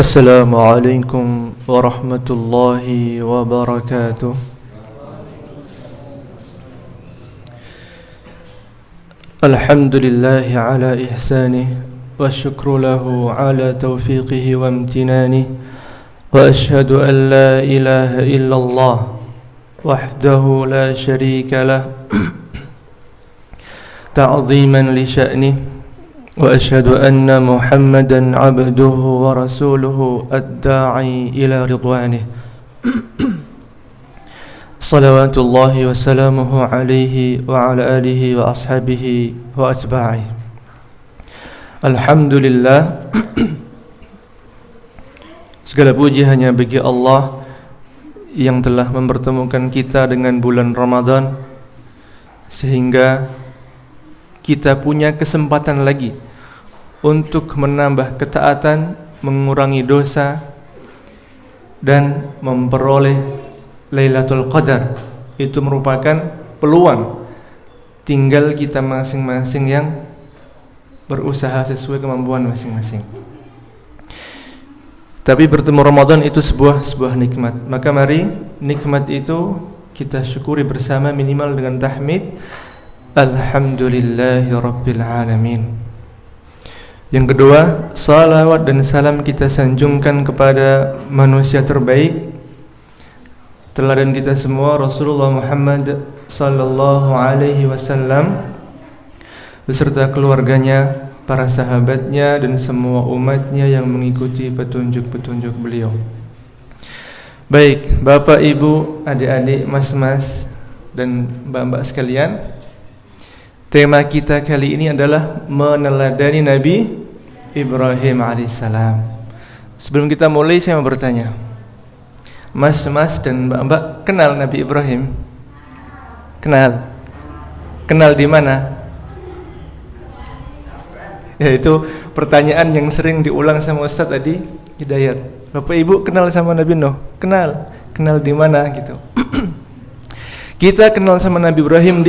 السلام عليكم ورحمة الله وبركاته. الحمد لله على إحسانه والشكر له على توفيقه وامتنانه وأشهد أن لا إله إلا الله وحده لا شريك له تعظيما لشأنه وأشهد أن محمدا عبده ورسوله الداعي إلى رضوانه صلوات الله وسلامه عليه وعلى آله وأصحابه وأتباعه. Alhamdulillah, segala puji hanya bagi Allah yang telah mempertemukan kita dengan bulan Ramadan sehingga kita punya kesempatan lagi untuk menambah ketaatan, mengurangi dosa dan memperoleh Lailatul Qadar. Itu merupakan peluang, tinggal kita masing-masing yang berusaha sesuai kemampuan masing-masing. Tapi bertemu Ramadan itu sebuah nikmat. Maka mari nikmat itu kita syukuri bersama, minimal dengan tahmid Alhamdulillahi Rabbil Alamin. Yang kedua, salawat dan salam kita sanjungkan kepada manusia terbaik, teladan kita semua, Rasulullah Muhammad sallallahu alaihi wasallam beserta keluarganya, para sahabatnya dan semua umatnya yang mengikuti petunjuk-petunjuk beliau. Baik, Bapak, Ibu, adik-adik, mas-mas dan mbak-mbak sekalian, tema kita kali ini adalah meneladani Nabi Ibrahim alaihissalam. Sebelum kita mulai, saya mau bertanya, mas-mas dan mbak-mbak kenal Nabi Ibrahim? Kenal? Kenal di mana? Ya, itu pertanyaan yang sering diulang sama Ustadz tadi, Hidayat. Bapak Ibu kenal sama Nabi Nuh? Kenal. Kenal di mana gitu? Kita kenal sama Nabi Ibrahim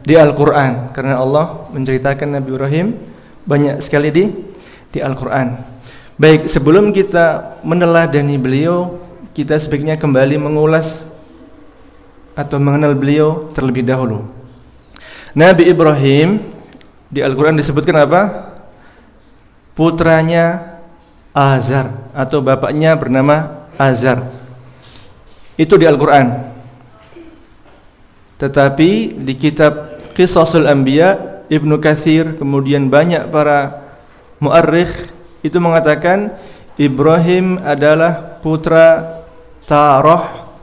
di Al-Quran, karena Allah menceritakan Nabi Ibrahim banyak sekali di Al-Quran. Baik, sebelum kita meneladani beliau, kita sebaiknya kembali mengulas atau mengenal beliau terlebih dahulu. Nabi Ibrahim di Al-Quran disebutkan apa? Putranya Azar, atau bapaknya bernama Azar. Itu di Al-Quran. Tetapi di kitab Qisasul Anbiya, Ibnu Katsir, kemudian banyak para muarrikh itu mengatakan Ibrahim adalah putra Tarah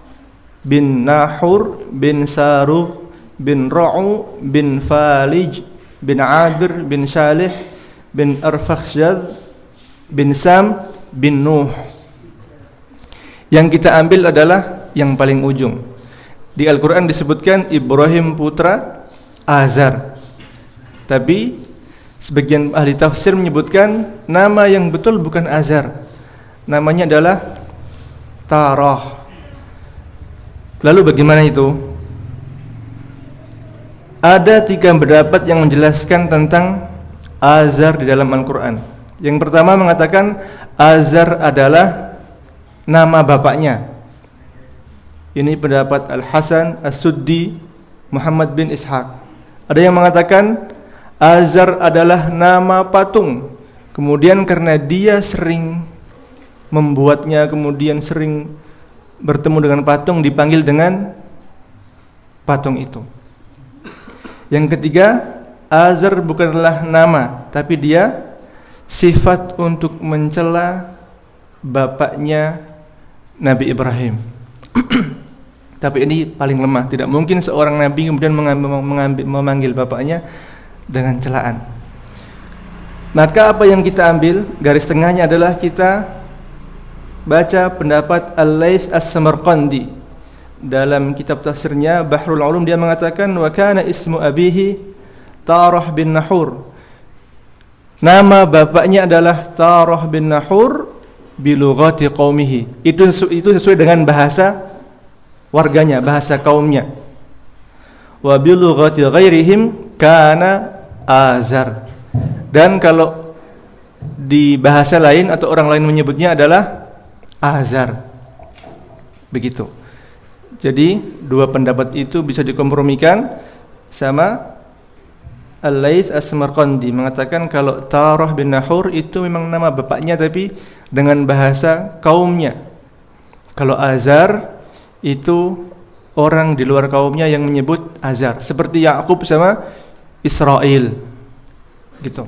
bin Nahur bin Saruh bin Ra'u bin Falij bin Abir bin Shalih bin Arfakhshad bin Sam bin Nuh. Yang kita ambil adalah yang paling ujung. Di Al-Quran disebutkan Ibrahim putra Azar, tapi sebagian ahli tafsir menyebutkan nama yang betul bukan Azar, namanya adalah Tarah. Lalu bagaimana itu? Ada 3 pendapat yang menjelaskan tentang Azar di dalam Al-Quran. Yang pertama mengatakan Azar adalah nama bapaknya. Ini pendapat Al-Hasan, As-Suddi, Muhammad bin Ishaq. Ada yang mengatakan Azar adalah nama patung. Kemudian karena dia sering membuatnya, kemudian sering bertemu dengan patung, dipanggil dengan patung itu. Yang ketiga, Azar bukanlah nama, tapi dia sifat untuk mencela bapaknya Nabi Ibrahim. Tapi ini paling lemah. Tidak mungkin seorang nabi kemudian memanggil bapaknya dengan celaan. Maka apa yang kita ambil, garis tengahnya adalah kita baca pendapat Al-Laits As-Samarqandi. Dalam kitab tafsirnya Bahrul Ulum, dia mengatakan wa kana ismu abihi Tarah bin Nahur. Nama bapaknya adalah Tarah bin Nahur bilughati qaumihi. Itu sesuai dengan bahasa warganya, bahasa kaumnya. Wa bilughati ghairihim kana Azar. Dan kalau di bahasa lain atau orang lain menyebutnya adalah Azar. Begitu. Jadi dua pendapat itu bisa dikompromikan. Sama Al-Laits As-Samarqandi mengatakan kalau Tarah bin Nahur itu memang nama bapaknya tapi dengan bahasa kaumnya. Kalau Azar itu orang di luar kaumnya yang menyebut Azar, seperti Yakub sama Israel. Gitu.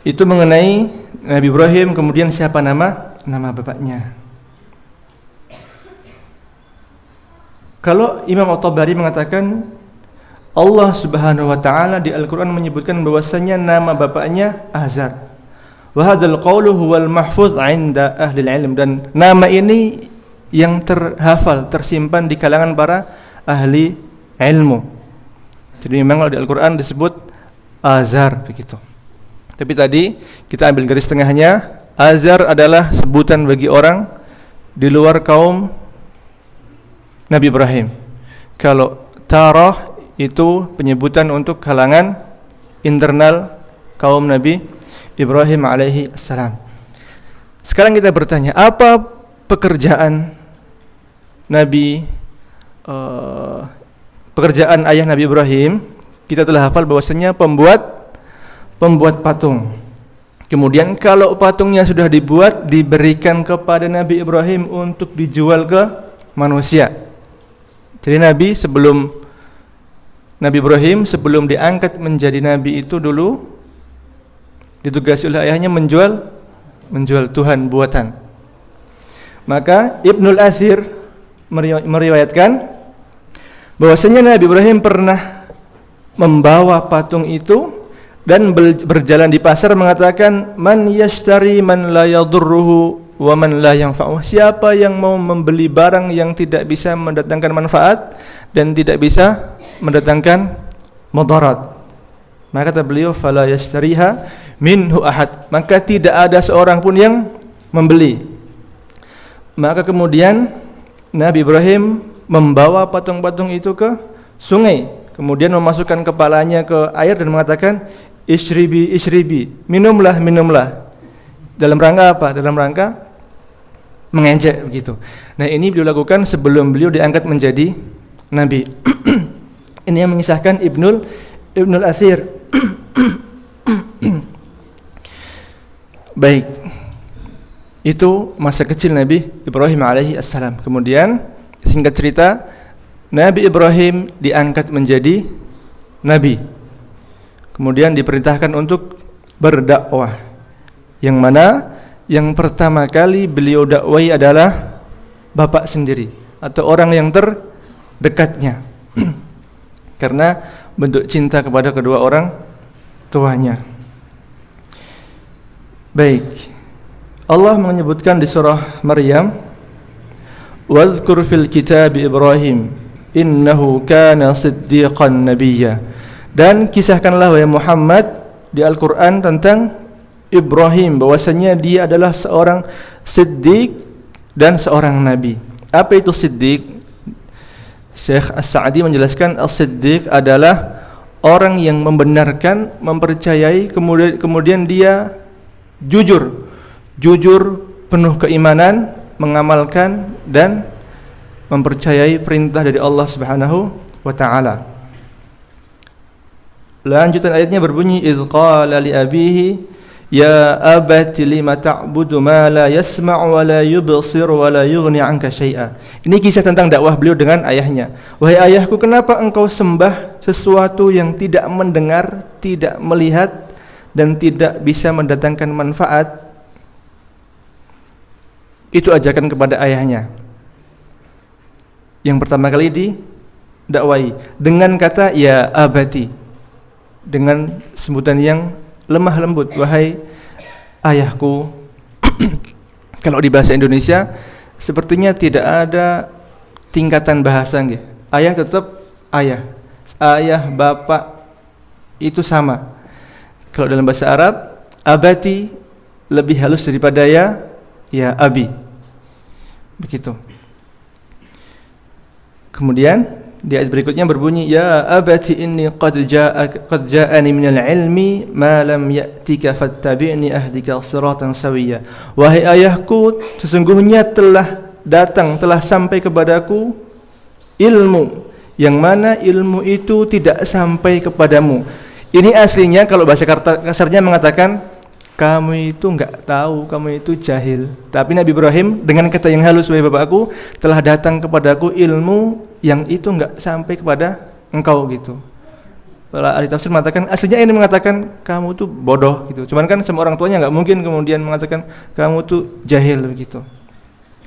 Itu mengenai Nabi Ibrahim. Kemudian siapa nama bapaknya? Kalau Imam At-Tabari mengatakan Allah Subhanahu wa taala di Al-Qur'an menyebutkan bahwasanya nama bapaknya Azar. Wa hadzal qaulu huwal mahfuz 'inda ahli ilm, dan nama ini yang terhafal, tersimpan di kalangan para ahli ilmu. Jadi memang di Al-Qur'an disebut Azar begitu. Tapi tadi kita ambil garis tengahnya, Azar adalah sebutan bagi orang di luar kaum Nabi Ibrahim. Kalau Tarah itu penyebutan untuk kalangan internal kaum Nabi Ibrahim alaihi assalam. Sekarang kita bertanya, apa pekerjaan pekerjaan ayah Nabi Ibrahim? Kita telah hafal bahwasanya pembuat patung. Kemudian kalau patungnya sudah dibuat, diberikan kepada Nabi Ibrahim untuk dijual ke manusia. Jadi Nabi Ibrahim sebelum diangkat menjadi nabi itu dulu ditugasi oleh ayahnya menjual Tuhan buatan. Maka Ibnul Athir meriwayatkan bahwasanya Nabi Ibrahim pernah membawa patung itu dan berjalan di pasar mengatakan, man yashtari man la yadurruhu wa man la yanfa'uh. Siapa yang mau membeli barang yang tidak bisa mendatangkan manfaat dan tidak bisa mendatangkan mudarat, maka kata beliau fala yashtariha minhu ahad, maka tidak ada seorang pun yang membeli. Maka kemudian Nabi Ibrahim membawa patung-patung itu ke sungai, kemudian memasukkan kepalanya ke air dan mengatakan ishribi, minumlah. Dalam rangka apa? Dalam rangka mengejek begitu. Nah, ini beliau lakukan sebelum beliau diangkat menjadi nabi. Ini yang mengisahkan Ibnul Athir. Baik. Itu masa kecil Nabi Ibrahim alaihi assalam. Kemudian singkat cerita, Nabi Ibrahim diangkat menjadi nabi. Kemudian diperintahkan untuk berdakwah. Yang mana yang pertama kali beliau dakwai adalah bapak sendiri atau orang yang terdekatnya. Karena bentuk cinta kepada kedua orang tuanya. Baik. Allah menyebutkan di surah Maryam, "Wadhkur fil kitab Ibrahim, innahu kana siddiqan nabiyya." Dan kisahkanlah wahai Muhammad di Al-Qur'an tentang Ibrahim, bahwasanya dia adalah seorang siddiq dan seorang nabi. Apa itu siddiq? Syekh As-Sa'di menjelaskan as-siddiq adalah orang yang membenarkan, mempercayai, kemudian dia jujur penuh keimanan, mengamalkan dan mempercayai perintah dari Allah Subhanahu wa taala. Lanjutan ayatnya berbunyi, idz qala li abihi ya abati lima ta'budu ma la yasma' wa la yubsir wa la yughni 'anka syai'a. Ini kisah tentang dakwah beliau dengan ayahnya. Wahai ayahku, kenapa engkau sembah sesuatu yang tidak mendengar, tidak melihat dan tidak bisa mendatangkan manfaat? Itu ajakan kepada ayahnya. Yang pertama kali didakwai dengan kata ya abati, dengan sebutan yang lemah lembut, wahai ayahku. Kalau di bahasa Indonesia sepertinya tidak ada tingkatan bahasa nggih. Ayah tetap ayah. Ayah, bapak itu sama. Kalau dalam bahasa Arab, abati lebih halus daripada ya abi. Begitu. Kemudian Di ayat berikutnya berbunyi, ya abati inni qad ja'ani minal ilmi ma lam ya'tika fattabi'ni ahdika siratan sawiyya. Wahai ayahku, sesungguhnya telah sampai kepadaku ilmu yang mana ilmu itu tidak sampai kepadamu. Ini aslinya kalau bahasa kasarnya mengatakan kamu itu enggak tahu, kamu itu jahil. Tapi Nabi Ibrahim dengan kata yang halus, wahai bapakku, telah datang kepadaku ilmu yang itu enggak sampai kepada engkau gitu. Para ahli tafsir mengatakan aslinya ini mengatakan kamu tuh bodoh gitu. Cuman kan semua orang tuanya enggak mungkin kemudian mengatakan kamu tuh jahil begitu.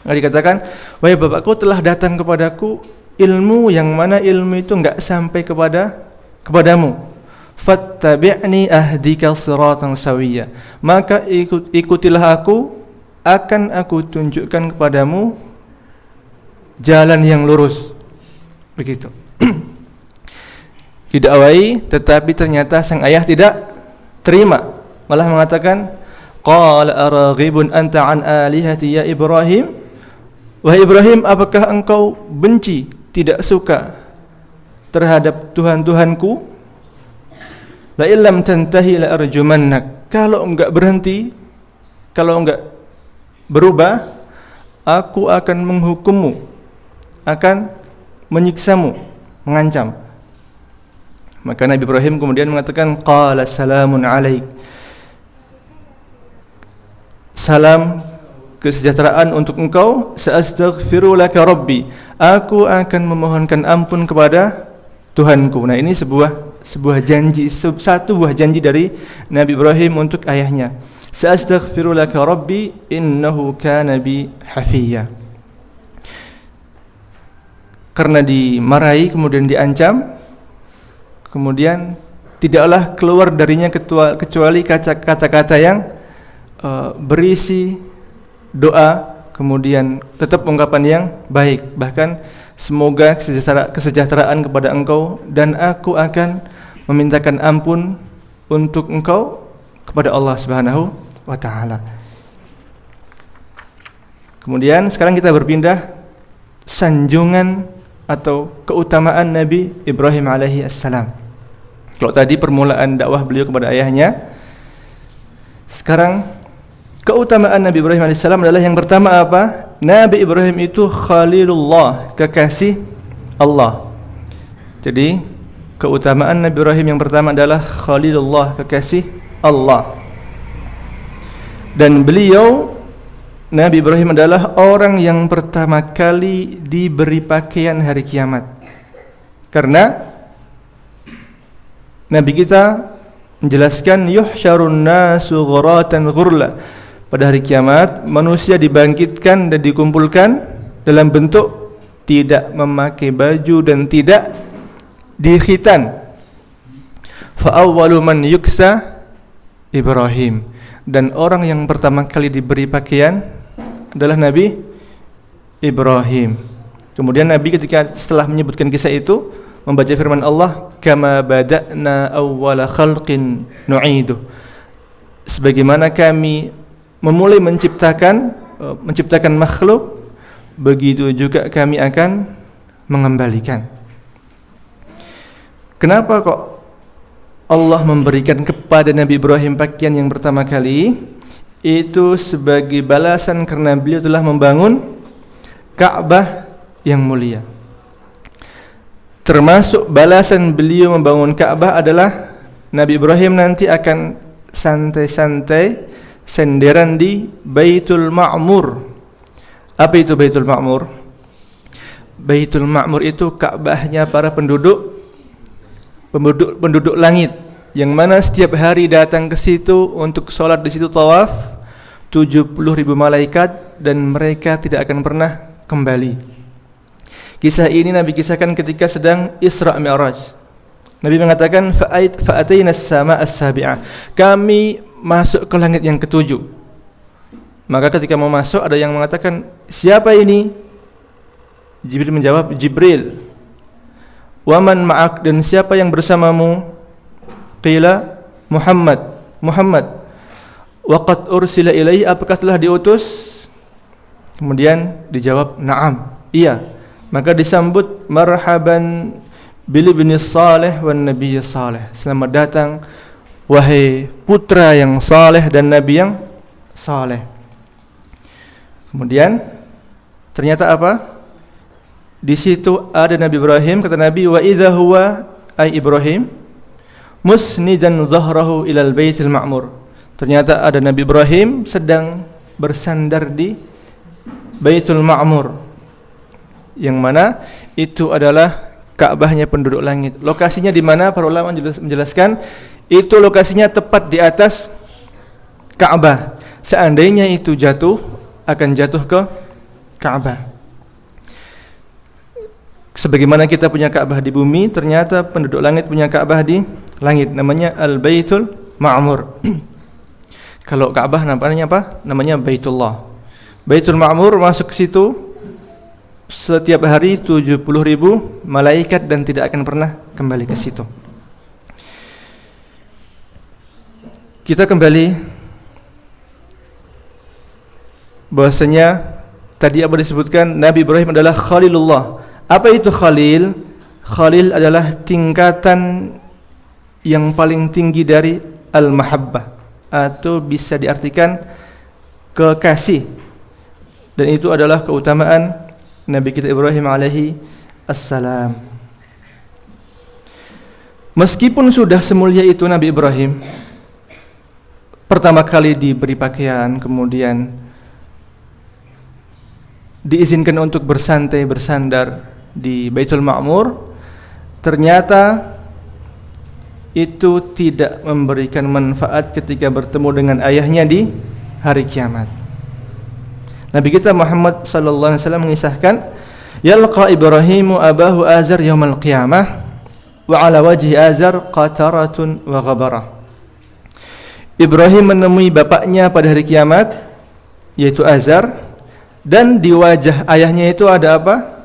Nah, dikatakan wahai bapakku, telah datang kepadaku ilmu yang mana ilmu itu enggak sampai kepadamu. Fattabi'ni ahdika siratan sawiyya. Maka ikutilah aku, akan aku tunjukkan kepadamu jalan yang lurus. Begitu. Didakwai, tetapi ternyata sang ayah tidak terima, malah mengatakan, qala araghibun anta an alihati ya Ibrahim? Wahai Ibrahim, apakah engkau benci, tidak suka terhadap Tuhan-Tuhanku? La illam tantahi la arjumannak. Kalau enggak berhenti, kalau enggak berubah, aku akan menghukummu, akan menyiksamu, mengancam. Maka Nabi Ibrahim kemudian mengatakan, qala salamun alaik. Salam kesejahteraan untuk engkau. Sa'astaghfiru laka rabbi. Aku akan memohonkan ampun kepada Tuhanku. Nah, ini sebuah janji, satu buah janji dari Nabi Ibrahim untuk ayahnya. Sa'astaghfiru laka rabbi innahu kana bi hafiyya. Karena dimarahi kemudian diancam, kemudian tidaklah keluar darinya kecuali kata-kata yang berisi doa, kemudian tetap ungkapan yang baik, bahkan semoga kesejahteraan kepada engkau dan aku akan memintakan ampun untuk engkau kepada Allah Subhanahu wa taala. Kemudian sekarang kita berpindah sanjungan atau keutamaan Nabi Ibrahim alaihi assalam. Kalau tadi permulaan dakwah beliau kepada ayahnya, sekarang keutamaan Nabi Ibrahim alaihi salam adalah yang pertama apa? Nabi Ibrahim itu Khalilullah, kekasih Allah. Jadi keutamaan Nabi Ibrahim yang pertama adalah Khalilullah, kekasih Allah. Dan beliau, Nabi Ibrahim adalah orang yang pertama kali diberi pakaian hari kiamat. Karena Nabi kita menjelaskan yuhsyarun nasu ghuratan ghurla. Pada hari kiamat manusia dibangkitkan dan dikumpulkan dalam bentuk tidak memakai baju dan tidak dikhitan. Fa awwalu man yuksa Ibrahim. Dan orang yang pertama kali diberi pakaian adalah Nabi Ibrahim. Kemudian Nabi ketika setelah menyebutkan kisah itu membaca firman Allah, kama bada'na awwala khalqin nu'idu. Sebagaimana kami memulai menciptakan makhluk, begitu juga kami akan mengembalikan. Kenapa kok Allah memberikan kepada Nabi Ibrahim pakaian yang pertama kali? Itu sebagai balasan karena beliau telah membangun Ka'bah yang mulia. Termasuk balasan beliau membangun Ka'bah adalah Nabi Ibrahim nanti akan santai-santai senderan di Baitul Ma'mur. Apa itu Baitul Ma'mur? Baitul Ma'mur itu Ka'bahnya para penduduk langit, yang mana setiap hari datang ke situ untuk sholat di situ, tawaf, 70.000 malaikat, dan mereka tidak akan pernah kembali. Kisah ini Nabi kisahkan ketika sedang Isra Mi'raj. Nabi mengatakan fa'atayna as-sama'a as-sabi'ah. Kami masuk ke langit yang ketujuh. Maka ketika mau masuk ada yang mengatakan, siapa ini? Jibril menjawab, Jibril. Waman ma'ak, dan siapa yang bersamamu? Qila Muhammad. Waqad ursila ilaihi, apakah telah diutus? Kemudian dijawab, na'am, iya, Maka disambut marhaban bil ibni salih wan nabiy salih. Selamat datang wahai putra yang saleh dan nabi yang saleh. Kemudian ternyata apa? Di situ ada Nabi Ibrahim, kata Nabi, wa idza huwa ay Ibrahim musnidan dhahrahu ilal baitil ma'mur. Ternyata ada Nabi Ibrahim sedang bersandar di Baitul Ma'mur, yang mana itu adalah Ka'bahnya penduduk langit. Lokasinya di mana? Para ulama menjelaskan itu lokasinya tepat di atas Ka'bah. Seandainya itu jatuh, akan jatuh ke Ka'bah. Sebagaimana kita punya Ka'bah di bumi, ternyata penduduk langit punya Ka'bah di langit, namanya Al-Baitul Ma'mur. Kalau Ka'bah namanya apa? Namanya Baitullah. Baitul Ma'mur masuk ke situ setiap hari 70.000 malaikat dan tidak akan pernah kembali ke situ. Kita kembali bahwasanya tadi apa disebutkan Nabi Ibrahim adalah Khalilullah. Apa itu Khalil? Khalil adalah tingkatan yang paling tinggi dari al-mahabbah, atau bisa diartikan kekasih. Dan itu adalah keutamaan Nabi kita Ibrahim alaihi assalam. Meskipun sudah semulia itu Nabi Ibrahim, pertama kali diberi pakaian, kemudian diizinkan untuk bersantai bersandar di Baitul Ma'mur, ternyata itu tidak memberikan manfaat ketika bertemu dengan ayahnya di hari kiamat. Nabi kita Muhammad sallallahu alaihi wasallam mengisahkan, yalqa Ibrahimu abahu Azar yaumal qiyamah wa ala wajhi Azar qataratun wa ghabarah. Ibrahim menemui bapaknya pada hari kiamat, yaitu Azar, dan di wajah ayahnya itu ada apa?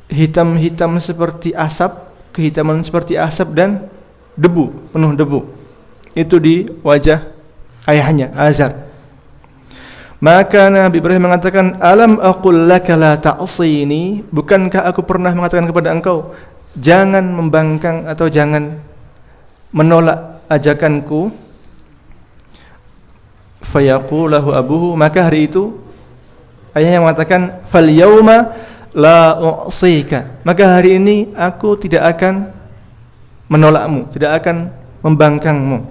Hitam-hitam seperti asap, kehitaman seperti asap dan debu, penuh debu. Itu di wajah ayahnya Azar. Maka Nabi Ibrahim mengatakan, alam aqul laka la ta'sini, bukankah aku pernah mengatakan kepada engkau jangan membangkang atau jangan menolak ajakanku? Fayaqulahu abuhu, maka hari itu ayahnya mengatakan, fal yauma la u'sika, maka hari ini aku tidak akan menolakmu, tidak akan membangkangmu.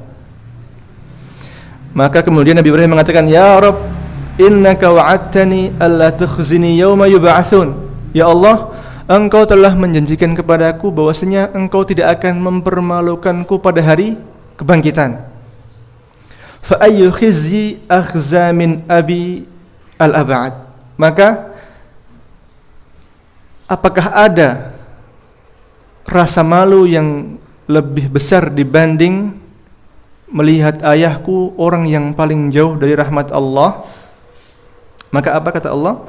Maka kemudian Nabi Ibrahim mengatakan, ya Rabb, innaka wa'adtani alla tukhzini yawma yub'atsun. Ya Allah, engkau telah menjanjikan kepadaku bahwasanya engkau tidak akan mempermalukanku pada hari kebangkitan. Fa ayyu khizyi akhza min abi al-ab'ad. Maka apakah ada rasa malu yang lebih besar dibanding melihat ayahku orang yang paling jauh dari rahmat Allah? Maka apa kata Allah?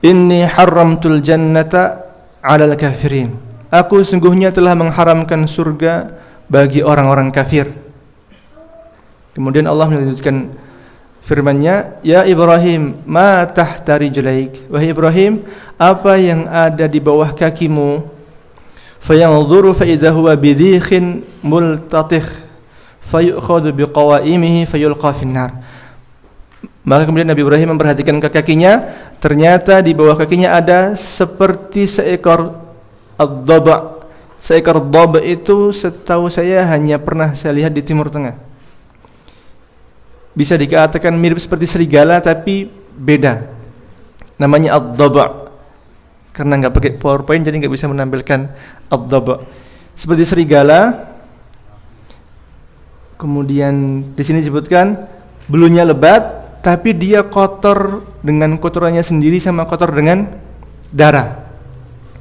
Inni haramtul jannata 'alal kafirin. Aku sungguhnya telah mengharamkan surga bagi orang-orang kafir. Kemudian Allah melanjutkan firman-Nya, ya Ibrahim, ma tahta rijlaik. Wahai Ibrahim, apa yang ada di bawah kakimu? Fayanzuru fa idza huwa bidhikhin multatikh fayu'khadhu biqawaimihi fayulqa fin-nar. Maka kemudian Nabi Ibrahim memperhatikan ke kakinya, ternyata di bawah kakinya ada seperti seekor ad-daba. Seekor daba itu setahu saya hanya pernah saya lihat di Timur Tengah. Bisa dikatakan mirip seperti serigala tapi beda. Namanya ad-daba. Karena enggak pakai PowerPoint jadi enggak bisa menampilkan ad-daba. Seperti serigala. Kemudian di sini disebutkan bulunya lebat, tapi dia kotor dengan kotorannya sendiri sama kotor dengan darah.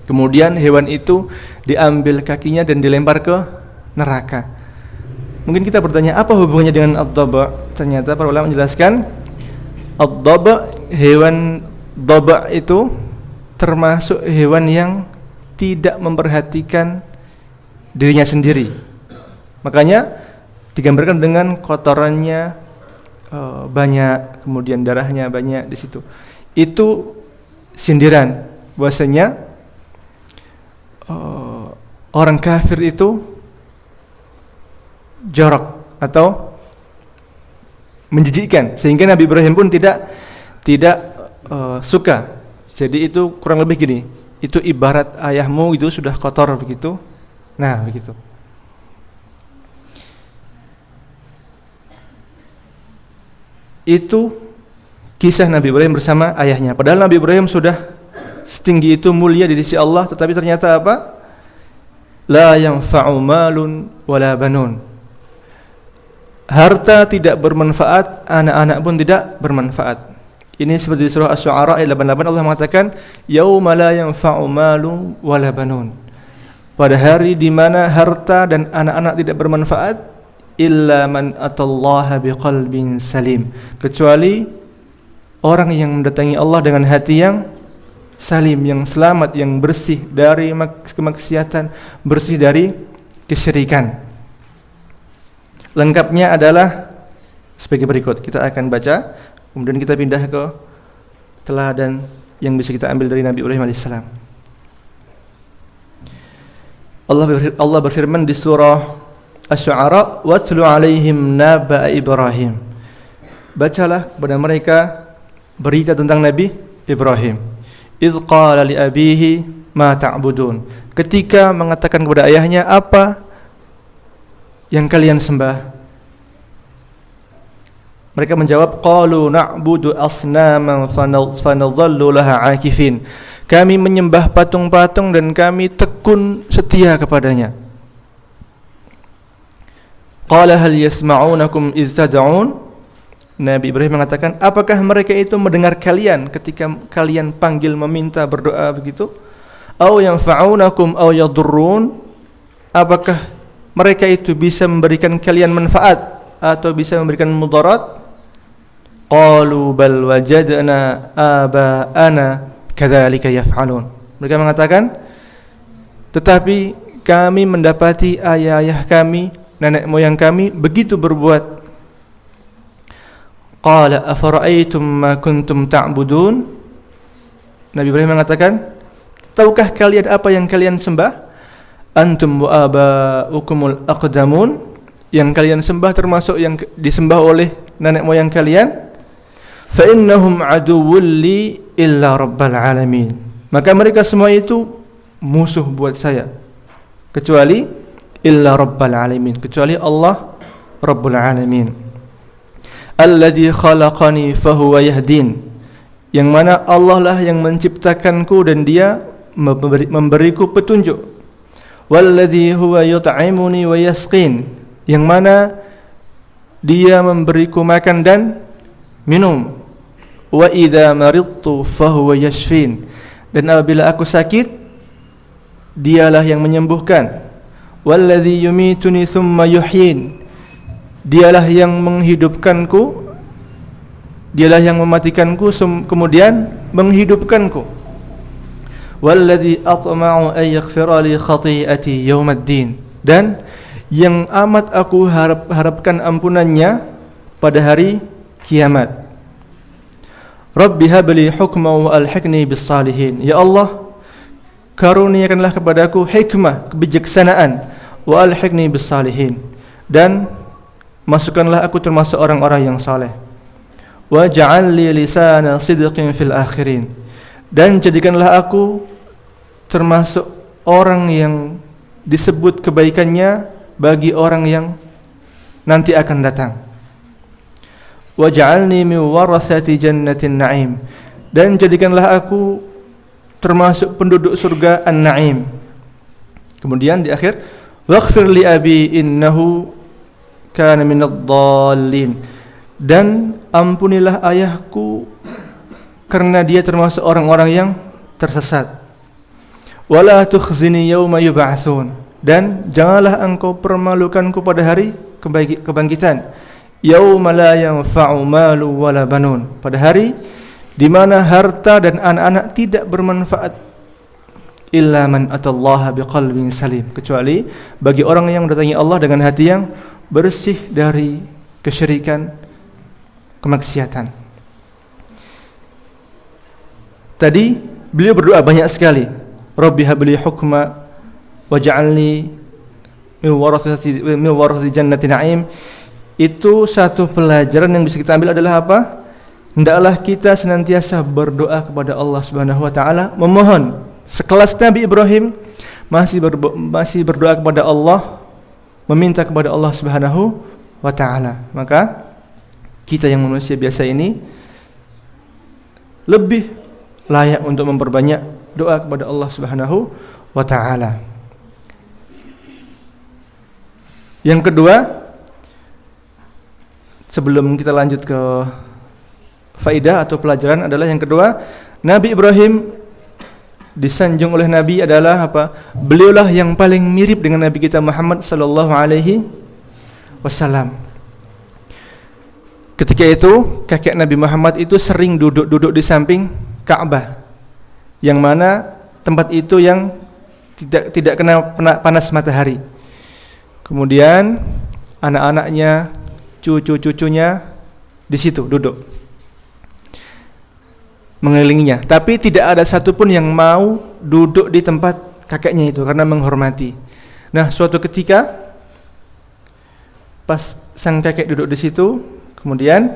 Kemudian hewan itu diambil kakinya dan dilempar ke neraka. Mungkin kita bertanya, apa hubungannya dengan ad-daba? Ternyata para ulama menjelaskan, ad-daba, hewan daba itu termasuk hewan yang tidak memperhatikan dirinya sendiri. Makanya digambarkan dengan kotorannya banyak, kemudian darahnya banyak di situ. Itu sindiran. bahwasanya orang kafir itu jorok atau menjijikkan, sehingga Nabi Ibrahim pun tidak suka. Jadi itu kurang lebih gini, itu ibarat ayahmu itu sudah kotor begitu. Nah, begitu. Itu kisah Nabi Ibrahim bersama ayahnya. Padahal Nabi Ibrahim sudah setinggi itu, mulia di sisi Allah, tetapi ternyata apa? La yanfa'u malun wala banun. Harta tidak bermanfaat, anak-anak pun tidak bermanfaat. Ini seperti surah Asy-Syu'ara ayat 88, Allah mengatakan yauma la yanfa'u malun wala banun. Pada hari di mana harta dan anak-anak tidak bermanfaat, illa man atallaha biqalbin salim, kecuali orang yang mendatangi Allah dengan hati yang salim, yang selamat, yang bersih dari kemaksiatan, bersih dari kesyirikan. Lengkapnya adalah sebagai berikut. Kita akan baca, kemudian kita pindah ke teladan yang bisa kita ambil dari Nabi Ibrahim alaihissalam. Allah berfirman di surah Asy-Syu'ara, "Watlu 'alaihim naba'a Ibrahim." Bacalah kepada mereka berita tentang Nabi Ibrahim. "Idz qala li abihi ma ta'budun." Ketika mengatakan kepada ayahnya, apa yang kalian sembah? Mereka menjawab, qalu na'budu asnaman fanadhallu laha 'akifin. Kami menyembah patung-patung dan kami tekun setia kepadanya. Qala hal yasma'unakum idz tad'un? Nabi Ibrahim mengatakan, apakah mereka itu mendengar kalian ketika kalian panggil meminta berdoa begitu? Aw yanfa'unakum aw yadurrun? Apakah mereka itu bisa memberikan kalian manfaat atau bisa memberikan mudarat? Qalu bal wajadna aba'ana kadzalika yaf'alun. Mereka mengatakan, tetapi kami mendapati ayah-ayah kami, nenek moyang kami begitu berbuat. Qala afara'aytum ma kuntum ta'budun? Nabi Ibrahim mengatakan, tahukah kalian apa yang kalian sembah? Antum wa aba'ukumul aqdamun, yang kalian sembah termasuk yang disembah oleh nenek moyang kalian. Fa innahum aduwwul li illa rabbil alamin. Maka mereka semua itu musuh buat saya, kecuali illa rabbil alamin, kecuali Allah Rabbul Alamin. Alladzi khalaqani fahuwa yahdin, yang mana Allah lah yang menciptakanku dan dia memberiku petunjuk. Walladzi huwa yut'imuni wa yasqin, yang mana dia memberiku makan dan minum. Wa idza maridtu fahuwa yashfin, dan apabila aku sakit dialah yang menyembuhkan. Walladzi yumituni thumma yuhyin, dialah yang menghidupkanku, dialah yang mematikanku kemudian menghidupkanku. Walladzi atma'u an yaghfira li khati'ati yaumiddin, dan yang amat aku harapkan ampunannya pada hari kiamat. Rabbi habli hukma wa alhiqni bis salihin, ya Allah, karuniakanlah kepadaku hikmah, kebijaksanaan, wa alhiqni bis salihin, dan masukkanlah aku termasuk orang-orang yang saleh. Wa ja'al li lisana sidqin fil akhirin, dan jadikanlah aku termasuk orang yang disebut kebaikannya bagi orang yang nanti akan datang. Wa ja'alni min warasati jannatin na'im, dan jadikanlah aku termasuk penduduk surga An-Na'im. Kemudian di akhir, waghfir li abi innahu kana minadh dhallin, dan ampunilah ayahku karena dia termasuk orang-orang yang tersesat. Wala tukhzini yauma yub'atsun, dan janganlah engkau permalukanku pada hari kebangkitan. Yauma la yanfa'u malu wala banun, pada hari di mana harta dan anak-anak tidak bermanfaat. Illa man atallaha biqalbin salim, kecuali bagi orang yang mendatangi Allah dengan hati yang bersih dari kesyirikan, kemaksiatan. Tadi Beliau berdoa banyak sekali. Rabbi habli hukma waj'alni min warathati jannati na'im. Itu satu pelajaran yang bisa kita ambil adalah apa? Hendaklah kita senantiasa berdoa kepada Allah Subhanahu wa taala, memohon sekelas Nabi Ibrahim masih berdoa kepada Allah, meminta kepada Allah Subhanahu wa taala. Maka kita yang manusia biasa ini lebih layak untuk memperbanyak doa kepada Allah Subhanahu wa taala. Yang kedua, sebelum kita lanjut ke faidah atau pelajaran adalah yang kedua, Nabi Ibrahim disanjung oleh Nabi adalah apa? Beliaulah yang paling mirip dengan Nabi kita Muhammad sallallahu alaihi wasallam. Ketika itu kakek Nabi Muhammad itu sering duduk di samping Ka'bah, yang mana tempat itu yang tidak kena panas matahari. Kemudian anak-anaknya, cucu-cucunya di situ duduk mengelilinginya, tapi tidak ada satupun yang mau duduk di tempat kakeknya itu karena menghormati. Nah, suatu ketika pas sang kakek duduk di situ, kemudian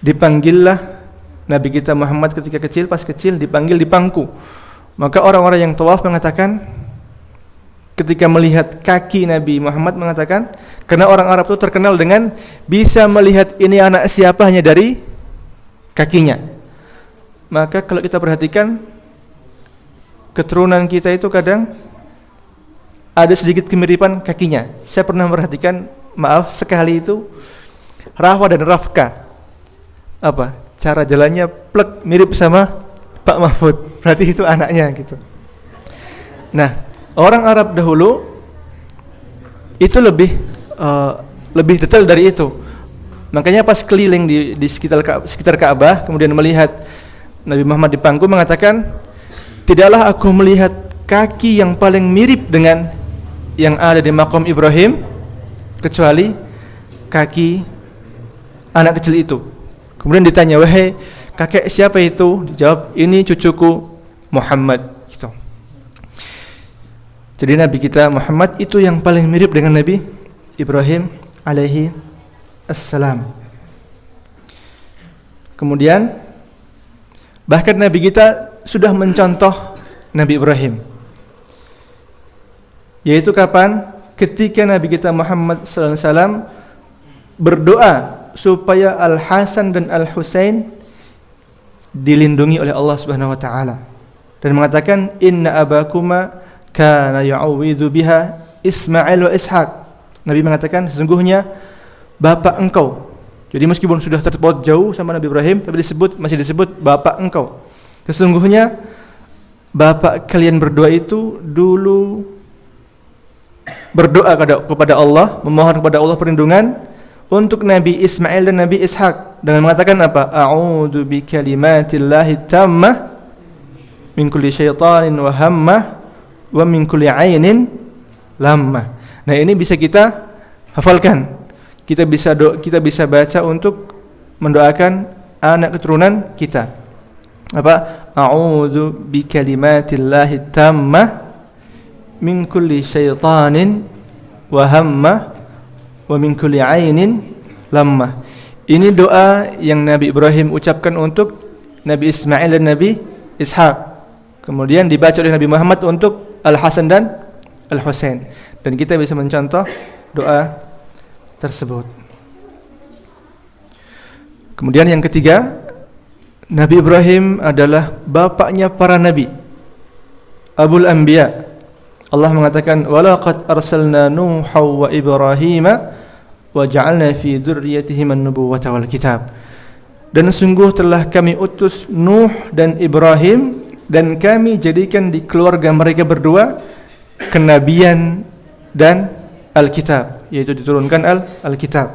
dipanggillah Nabi kita Muhammad ketika kecil, pas kecil dipanggil di pangku. Maka orang-orang yang tawaf mengatakan, ketika melihat kaki Nabi Muhammad mengatakan, karena orang Arab itu terkenal dengan bisa melihat ini anak siapa hanya dari kakinya. Maka kalau kita perhatikan keturunan kita itu kadang ada sedikit kemiripan kakinya. Saya pernah memperhatikan, maaf sekali itu Rafa dan Rafka, apa cara jalannya plek mirip sama Pak Mahfud. Berarti itu anaknya gitu. Nah, orang Arab dahulu itu lebih detail dari itu. Makanya pas keliling di sekitar Ka'bah, kemudian melihat Nabi Muhammad di pangku, mengatakan, tidaklah aku melihat kaki yang paling mirip dengan yang ada di maqam Ibrahim kecuali kaki anak kecil itu. Kemudian ditanya, wahai kakek siapa itu? Dijawab, ini cucuku Muhammad gitu. Jadi Nabi kita Muhammad itu yang paling mirip dengan Nabi Ibrahim alaihi assalam. Kemudian bahkan Nabi kita sudah mencontoh Nabi Ibrahim. Yaitu kapan? Ketika Nabi kita Muhammad sallallahu alaihi wasallam berdoa supaya Al-Hasan dan Al-Husain dilindungi oleh Allah Subhanahu wa taala, dan mengatakan, inna abakuma kana ya'awidhu biha Ismail wa Ishaq. Nabi mengatakan, sesungguhnya bapak engkau. Jadi meskipun sudah terpaut jauh sama Nabi Ibrahim, tapi masih disebut bapak engkau. Sesungguhnya bapak kalian berdua itu dulu berdoa kepada Allah, memohon kepada Allah perlindungan untuk Nabi Ismail dan Nabi Ishaq dengan mengatakan apa? A'udzu bikalimatillahi tammah min kulli syaitanin wa hammah wa min kulli ainin lammah. Nah, ini bisa kita hafalkan. Kita bisa baca untuk mendoakan anak keturunan kita. Apa? A'udzu bikalimatillahi tammah min kulli syaitanin wa hammah wa min kulli ainin lammah. Ini doa yang Nabi Ibrahim ucapkan untuk Nabi Ismail dan Nabi Ishaq. Kemudian dibaca oleh Nabi Muhammad untuk Al-Hasan dan Al-Husain. Dan kita bisa mencontoh doa tersebut. Kemudian yang ketiga, Nabi Ibrahim adalah bapaknya para nabi, Abul Anbiya. Allah mengatakan, walaqad arsalna Nuha wa Ibrahima wa ja'alna fi dzurriyyatihim an-nubuwwata wal kitab. Dan sungguh telah kami utus Nuh dan Ibrahim, dan kami jadikan di keluarga mereka berdua kenabian dan Alkitab, yaitu diturunkan Alkitab.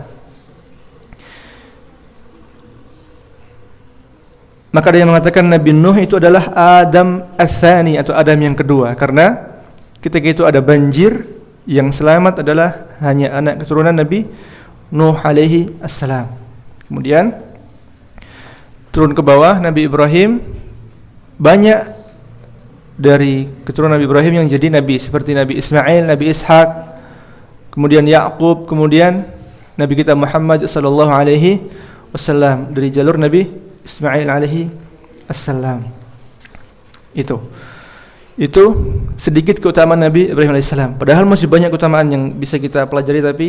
Maka ada yang mengatakan Nabi Nuh itu adalah Adam Ats-Tsani, atau Adam yang kedua, karena ketika itu ada banjir, yang selamat adalah hanya anak keturunan Nabi Nuh alaihi assalam. Kemudian turun ke bawah Nabi Ibrahim, banyak dari keturunan Nabi Ibrahim yang jadi nabi, seperti Nabi Ismail, Nabi Ishak, kemudian Yakub, kemudian Nabi kita Muhammad sallallahu alaihi wasallam dari jalur Nabi Ismail alaihi assalam. Itu sedikit keutamaan Nabi Ibrahim alaihissalam. Padahal masih banyak keutamaan yang bisa kita pelajari, tapi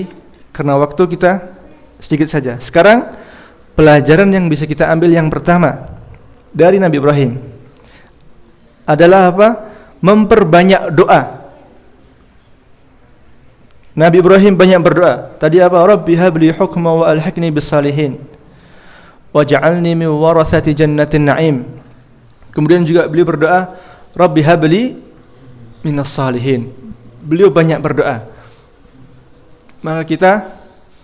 karena waktu kita sedikit saja. Sekarang pelajaran yang bisa kita ambil yang pertama dari Nabi Ibrahim adalah apa? Memperbanyak doa. Nabi Ibrahim banyak berdoa. Tadi apa? Rabbi habli hukma wa alhiqni bis salihin waj'alni min warasati jannatin na'im. Kemudian juga beliau berdoa, Rabbi habli minas salihin. Beliau banyak berdoa. Maka kita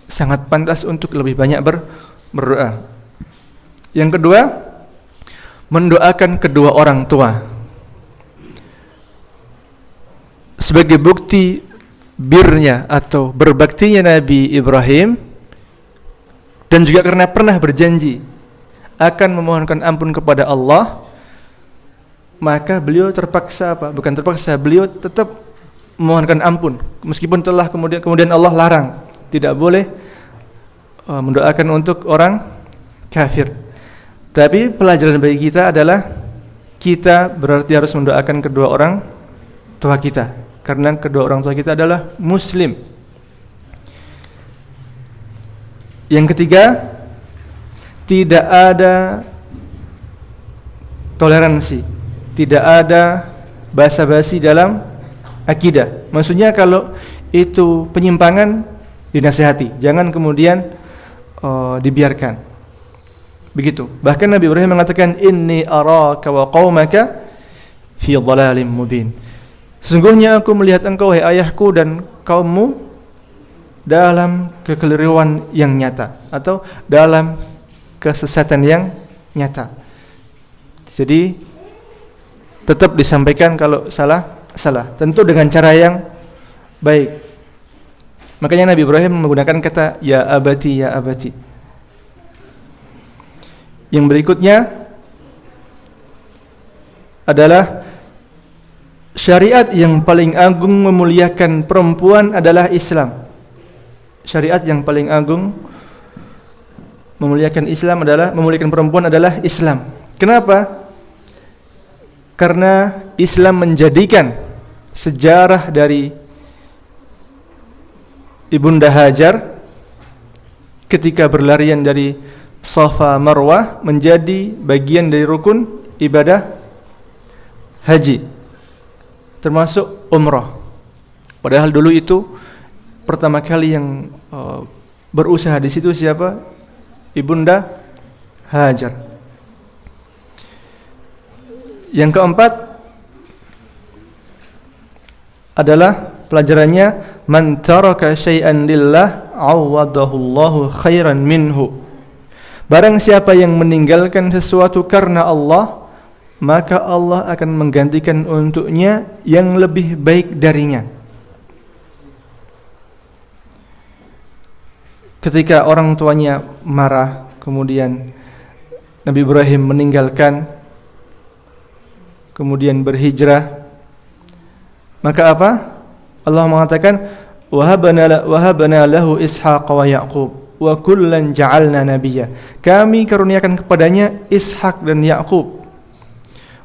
sangat pantas untuk lebih banyak berdoa. Yang kedua, mendoakan kedua orang tua. Sebagai bukti birnya atau berbaktinya Nabi Ibrahim, dan juga karena pernah berjanji akan memohonkan ampun kepada Allah, maka beliau terpaksa apa? Bukan terpaksa, beliau tetap memohonkan ampun meskipun telah kemudian Allah larang, tidak boleh mendoakan untuk orang kafir. Tapi pelajaran bagi kita adalah kita berarti harus mendoakan kedua orang tua kita, karena kedua orang tua kita adalah muslim. Yang ketiga, tidak ada toleransi, tidak ada basa-basi dalam akidah. Maksudnya kalau itu penyimpangan, dinasihati, jangan kemudian dibiarkan. Begitu. Bahkan Nabi Ibrahim mengatakan, inni araka wa qaumaka fi dhalalim mubin. Sesungguhnya aku melihat engkau, hai ayahku dan kaummu, dalam kekeliruan yang nyata atau dalam kesesatan yang nyata. Jadi tetap disampaikan kalau salah. Tentu dengan cara yang baik. Makanya Nabi Ibrahim menggunakan kata ya abati, ya abati. Yang berikutnya adalah syariat yang paling agung memuliakan perempuan adalah Islam. Syariat yang paling agung memuliakan perempuan adalah Islam. Kenapa? Karena Islam menjadikan sejarah dari Ibunda Hajar ketika berlarian dari Safa Marwah menjadi bagian dari rukun ibadah haji, termasuk umrah. Padahal dulu itu pertama kali yang berusaha di situ siapa? Ibunda Hajar. Yang keempat adalah pelajarannya, man taraka syai'an lillah awadahu Allahu khairan minhu. Barang siapa yang meninggalkan sesuatu karena Allah, maka Allah akan menggantikan untuknya yang lebih baik darinya. Ketika orang tuanya marah, kemudian Nabi Ibrahim meninggalkan, kemudian berhijrah, maka apa? Allah mengatakan, wahabana lahu Ishaq wa Yaqub wa kullan ja'alna nabiyya. Kami karuniakan kepadanya Ishak dan Yakub.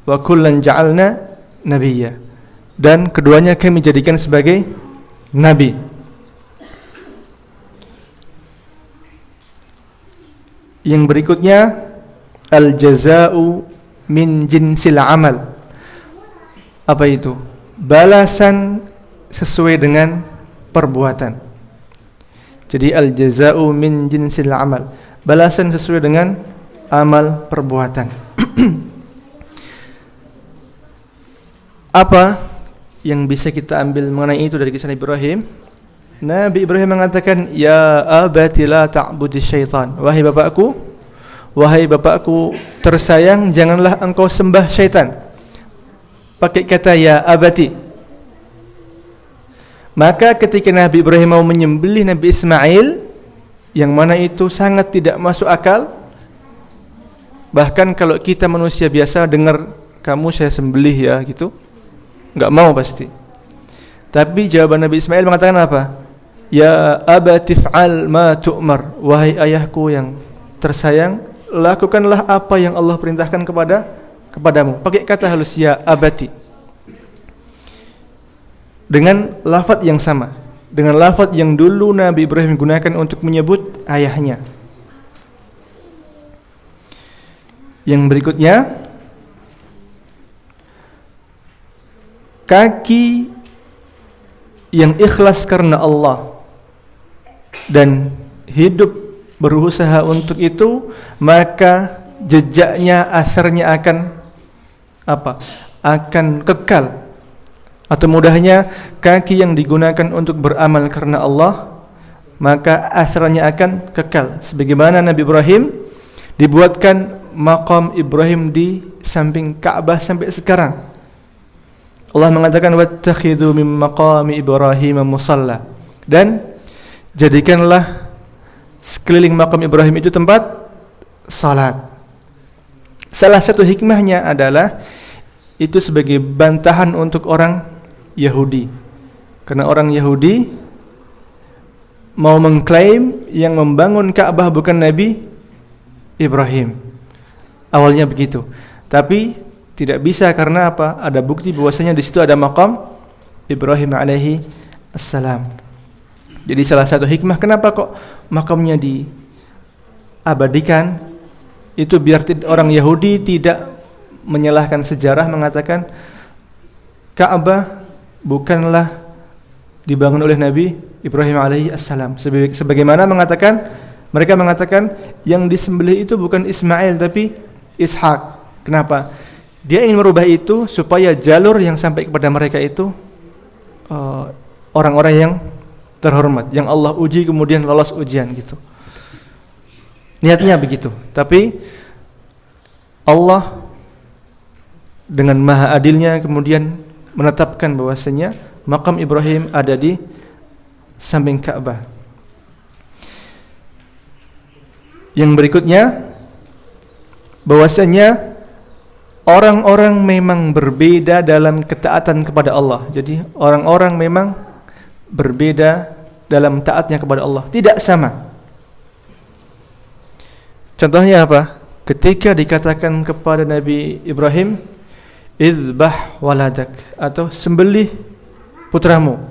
Wa kullan ja'alna nabiyya. Dan keduanya kami jadikan sebagai nabi. Yang berikutnya, al-jaza'u min jinsil amal. Apa itu? Balasan sesuai dengan perbuatan. Jadi al-jaza'u min jinsil amal, balasan sesuai dengan amal perbuatan. Apa yang bisa kita ambil mengenai itu dari kisah Ibrahim? Nabi Ibrahim mengatakan, ya abati la ta'budi syaitan. Wahai bapakku tersayang, janganlah engkau sembah syaitan. Pakai kata ya abati. Maka ketika Nabi Ibrahim mau menyembelih Nabi Ismail, yang mana itu sangat tidak masuk akal. Bahkan kalau kita manusia biasa dengar, kamu saya sembelih ya gitu, Enggak mau pasti. Tapi jawaban Nabi Ismail mengatakan apa? Ya abati fa'al ma tu'mar. Wahai ayahku yang tersayang, lakukanlah apa yang Allah perintahkan kepadamu. Pakai kata halus, ya abati. Dengan lafaz yang sama, dengan lafaz yang dulu Nabi Ibrahim gunakan untuk menyebut ayahnya. Yang berikutnya, kaki yang ikhlas karena Allah dan hidup berusaha untuk itu, maka jejaknya, asarnya akan apa? Akan kekal. Atau mudahnya, kaki yang digunakan untuk beramal karena Allah, maka asarnya akan kekal. Sebagaimana Nabi Ibrahim dibuatkan maqam Ibrahim di samping Ka'bah sampai sekarang. Allah mengatakan wattakhidhu min maqami Ibrahim musalla, dan jadikanlah sekeliling makam Ibrahim itu tempat salat. Salah satu hikmahnya adalah itu sebagai bantahan untuk orang Yahudi, karena orang Yahudi mau mengklaim yang membangun Ka'bah bukan Nabi Ibrahim. Awalnya begitu, tapi tidak bisa karena apa? Ada bukti bahwasanya di situ ada makam Ibrahim alaihi assalam. Jadi salah satu hikmah kenapa kok makamnya diabadikan itu biar orang Yahudi tidak menyalahkan sejarah mengatakan Ka'bah bukanlah dibangun oleh Nabi Ibrahim alaihi assalam. Sebagaimana mereka mengatakan yang disembelih itu bukan Ismail tapi Ishak. Kenapa? Dia ingin merubah itu supaya jalur yang sampai kepada mereka itu orang-orang yang terhormat, yang Allah uji kemudian lolos ujian gitu. Niatnya begitu. Tapi Allah dengan maha adilnya kemudian menetapkan bahwasanya makam Ibrahim ada di samping Ka'bah. Yang berikutnya, bahwasanya orang-orang memang berbeda dalam ketaatan kepada Allah. Jadi orang-orang memang berbeda dalam taatnya kepada Allah, tidak sama. Contohnya apa? Ketika dikatakan kepada Nabi Ibrahim, "Idzbah waladak," atau sembelih putramu.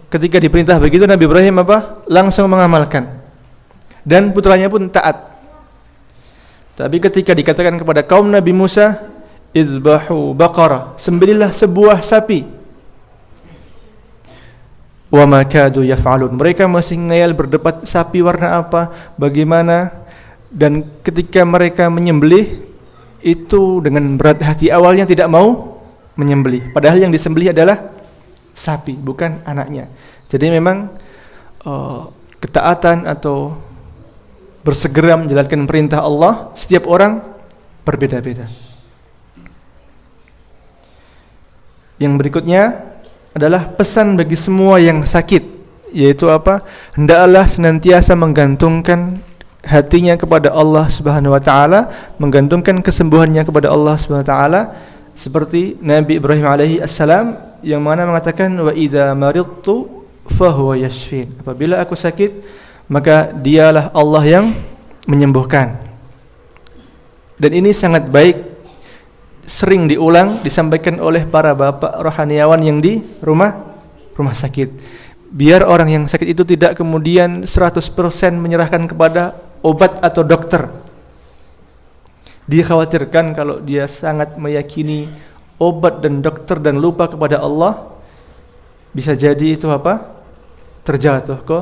Ketika diperintah begitu, Nabi Ibrahim apa? Langsung mengamalkan. Dan putranya pun taat. Tapi ketika dikatakan kepada kaum Nabi Musa, "Idzbahu baqarah," sembelihlah sebuah sapi. Wa ma kadu yaf'alun. Mereka masih ngayal berdebat sapi warna apa, bagaimana, dan ketika mereka menyembelih itu dengan berat hati, awalnya tidak mau menyembelih, padahal yang disembelih adalah sapi, bukan anaknya. Jadi memang ketaatan atau bersegera menjalankan perintah Allah setiap orang berbeda-beda. Yang berikutnya adalah pesan bagi semua yang sakit, yaitu apa? Hendaklah senantiasa menggantungkan hatinya kepada Allah Subhanahu wa taala, menggantungkan kesembuhannya kepada Allah Subhanahu wa taala, seperti Nabi Ibrahim alaihi assalam yang mana mengatakan wa idza maridtu fahuwa yashfin. Apabila aku sakit, maka dialah Allah yang menyembuhkan. Dan ini sangat baik, sering diulang, disampaikan oleh para bapak rohaniawan yang di rumah sakit. Biar orang yang sakit itu tidak kemudian 100% menyerahkan kepada obat atau dokter. Dikhawatirkan kalau dia sangat meyakini obat dan dokter dan lupa kepada Allah, bisa jadi itu apa? Terjatuh ke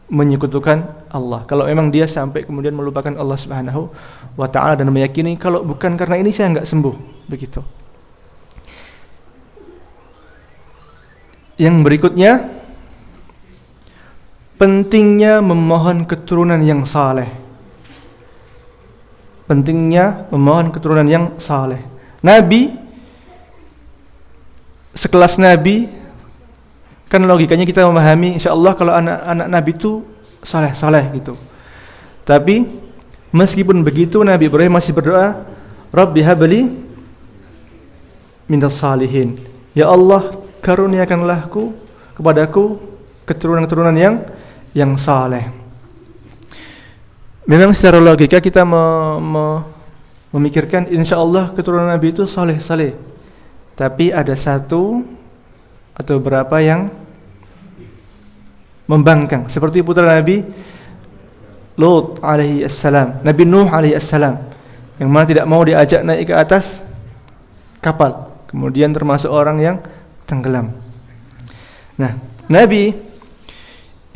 menyekutukan Allah. Kalau memang dia sampai kemudian melupakan Allah Subhanahu wa taala dan meyakini kalau bukan karena ini saya enggak sembuh, begitu. Yang berikutnya, pentingnya memohon keturunan yang saleh. Pentingnya memohon keturunan yang saleh. Nabi sekelas Nabi, kan logikanya kita memahami insyaallah kalau anak-anak Nabi itu saleh gitu. Tapi meskipun begitu Nabi Ibrahim masih berdoa, Rabbi habli minas salihin. Ya Allah, karuniakanlah kepadaku keturunan-keturunan yang saleh. Memang secara logika kita memikirkan insyaallah keturunan Nabi itu saleh-saleh. Tapi ada satu atau berapa yang membangkang, seperti putra Nabi Lut alaihi assalam, Nabi Nuh alaihi assalam, yang mana tidak mau diajak naik ke atas kapal, kemudian termasuk orang yang tenggelam. Nah, Nabi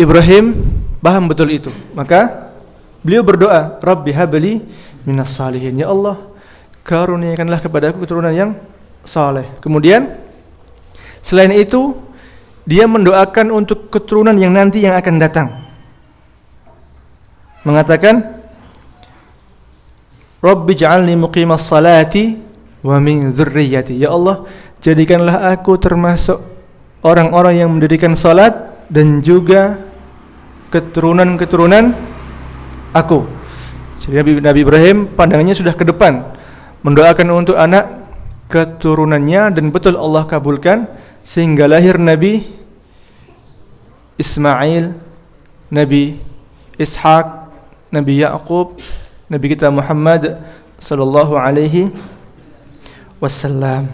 Ibrahim paham betul itu, maka beliau berdoa, Rabbi habli minas salihin, ya Allah, karuniakanlah kepadaku keturunan yang saleh. Kemudian selain itu dia mendoakan untuk keturunan yang nanti yang akan datang, mengatakan Rabbi ja'alni muqimas salati wa min dzurriyyati, ya Allah, jadikanlah aku termasuk orang-orang yang mendirikan salat dan juga keturunan-keturunan aku. Jadi Nabi Ibrahim pandangannya sudah ke depan, mendoakan untuk anak keturunannya, dan betul Allah kabulkan sehingga lahir Nabi Ismail, Nabi Ishak, Nabi Yaqub, Nabi kita Muhammad sallallahu alaihi wasallam.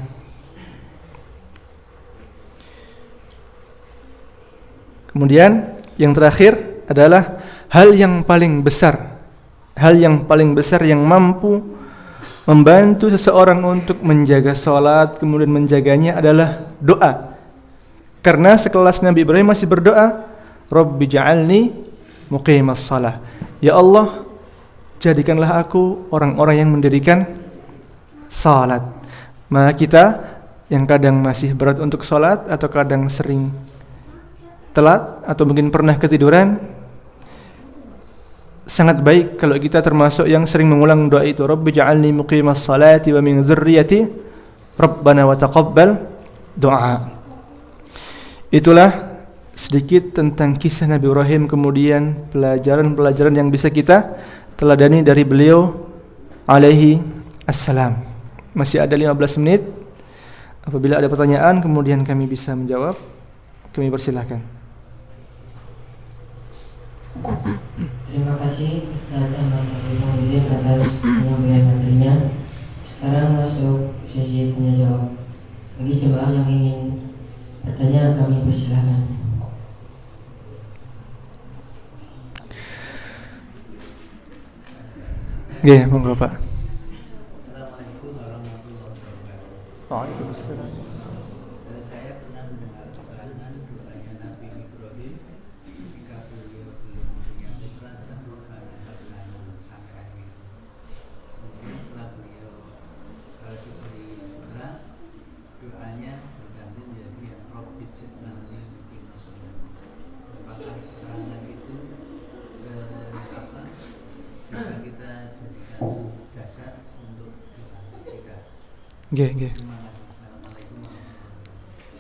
Kemudian yang terakhir adalah hal yang paling besar yang mampu membantu seseorang untuk menjaga salat, kemudian menjaganya adalah doa. Karena sekelas Nabi Ibrahim masih berdoa, Rabbi ja'alni muqimas shalah, ya Allah, jadikanlah aku orang-orang yang mendirikan salat. Maka kita yang kadang masih berat untuk salat atau kadang sering telat atau mungkin pernah ketiduran, sangat baik kalau kita termasuk yang sering mengulang doa itu, Rabbi ja'alni muqimas salati wa min dzurriyyati Rabbana wa taqabbal doa. Itulah sedikit tentang kisah Nabi Ibrahim, kemudian pelajaran-pelajaran yang bisa kita teladani dari beliau alaihi assalam. Masih ada 15 menit. Apabila ada pertanyaan kemudian kami bisa menjawab, kami persilahkan. Terima kasih Ustaz Ahmad Abdul atas penyampaian materinya. Sekarang masuk sesi tanya jawab. Bagi jemaah yang ingin bertanya kami persilahkan. Oke, monggo Pak. Assalamualaikum warahmatullahi wabarakatuh. Waalaikumsalam. Saya pernah mendengar keterangan doanya Nabi Ibrahim ketika beliau belum punya putra dan berhalangan sangkanya. Kemudian setelah beliau diberi putra, doanya berganti menjadi Rabbi ja'alni muqimas shalah. Apakah keterangan itu bisa kita jadikan dasar untuk doa kita? Nggih.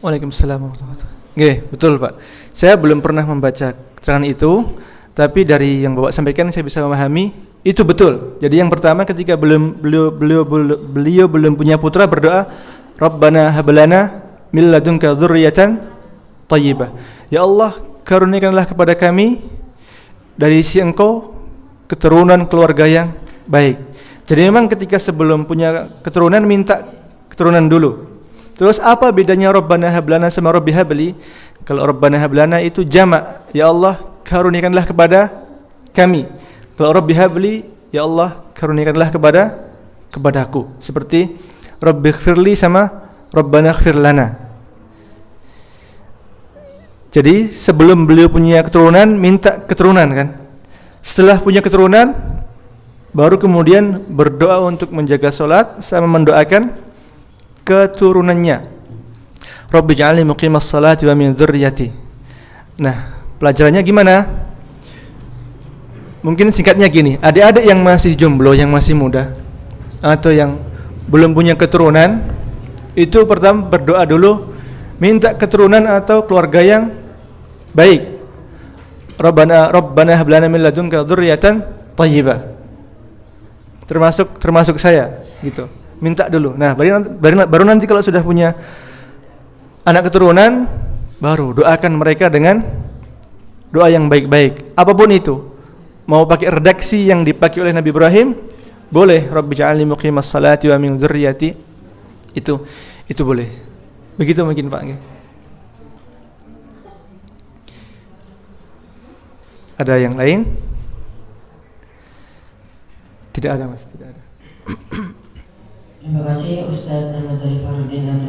Waalaikumsalam warahmatullahi wabarakatuh. Nggih, betul Pak. Saya belum pernah membaca keterangan itu, tapi dari yang Bapak sampaikan saya bisa memahami itu betul. Jadi yang pertama ketika beliau belum punya putra berdoa, Rabbana hablana min ladunka dzurriyyatan thayyibah. Ya Allah, karuniakanlah kepada kami dari sisi Engkau keturunan keluarga yang baik. Jadi memang ketika sebelum punya keturunan minta keturunan dulu. Terus apa bedanya Rabbana hablana sama Rabbi habli? Kalau Rabbana hablana itu jamak, ya Allah karuniakanlah kepada kami. Kalau Rabbi habli, ya Allah karuniakanlah kepadaku. Seperti Rabbighfirli sama Rabbana ighfir lana. Jadi sebelum beliau punya keturunan minta keturunan kan. Setelah punya keturunan baru kemudian berdoa untuk menjaga salat sama mendoakan keturunannya. Rabbi ja'alni muqimas salati wa min dzurriyyati. Nah, pelajarannya gimana? Mungkin singkatnya gini, adik-adik yang masih jomblo, yang masih muda atau yang belum punya keturunan, itu pertama berdoa dulu minta keturunan atau keluarga yang baik. Rabbana hab lana min ladunka dzurriyyatan thayyibah. Termasuk saya gitu. minta dulu. Nah, baru nanti kalau sudah punya anak keturunan, baru doakan mereka dengan doa yang baik-baik. Apapun itu, mau pakai redaksi yang dipakai oleh Nabi Ibrahim, boleh. Rabbi ja'alni muqimas salati wa min dzurriyyati. Itu boleh. Begitu mungkin Pak. Ada yang lain? Tidak ada Mas, tidak ada. Terima kasih Ustadz Ahmad Farudin.